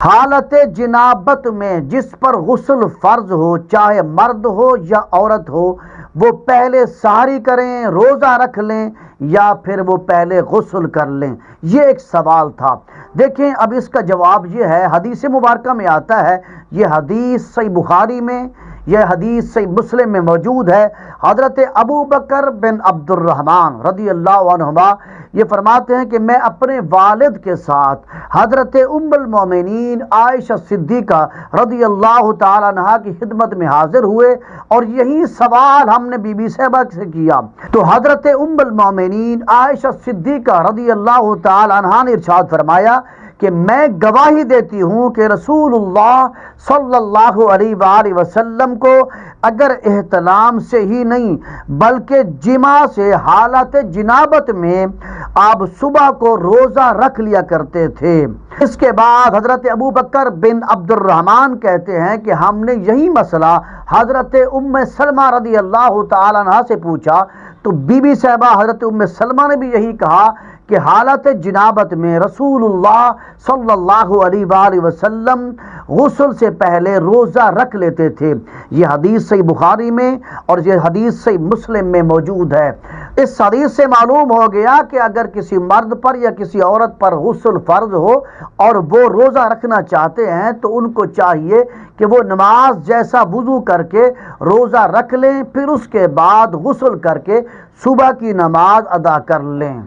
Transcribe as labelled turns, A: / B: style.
A: حالت جنابت میں جس پر غسل فرض ہو، چاہے مرد ہو یا عورت ہو، وہ پہلے سحری کریں، روزہ رکھ لیں، یا پھر وہ پہلے غسل کر لیں؟ یہ ایک سوال تھا۔ دیکھیں اب اس کا جواب یہ ہے، حدیث مبارکہ میں آتا ہے، یہ حدیث صحیح بخاری میں، یہ حدیث صحیح مسلم میں موجود ہے۔ حضرت ابو بکر بن عبد الرحمن رضی اللہ عنہما یہ فرماتے ہیں کہ میں اپنے والد کے ساتھ حضرت ام المومنین عائشہ صدیقہ رضی اللہ تعالی عنہا کی خدمت میں حاضر ہوئے، اور یہی سوال ہم نے بی بی صاحبہ سے کیا، تو حضرت ام المومنین عائشہ صدیقہ رضی اللہ تعالی عنہا نے ارشاد فرمایا کہ میں گواہی دیتی ہوں کہ رسول اللہ صلی اللہ علیہ وآلہ وسلم کو اگر احتلام سے ہی نہیں بلکہ جماع سے حالت جنابت میں آپ صبح کو روزہ رکھ لیا کرتے تھے۔ اس کے بعد حضرت ابو بکر بن عبد الرحمن کہتے ہیں کہ ہم نے یہی مسئلہ حضرت ام سلمہ رضی اللہ تعالی عنہ سے پوچھا، تو بی بی صاحبہ حضرت ام سلمہ نے بھی یہی کہا کہ حالت جنابت میں رسول اللہ صلی اللہ علیہ وآلہ وسلم غسل سے پہلے روزہ رکھ لیتے تھے۔ یہ حدیث صحیح بخاری میں اور یہ حدیث صحیح مسلم میں موجود ہے۔ اس حدیث سے معلوم ہو گیا کہ اگر کسی مرد پر یا کسی عورت پر غسل فرض ہو اور وہ روزہ رکھنا چاہتے ہیں تو ان کو چاہیے کہ وہ نماز جیسا وضو کر کے روزہ رکھ لیں، پھر اس کے بعد غسل کر کے صبح کی نماز ادا کر لیں۔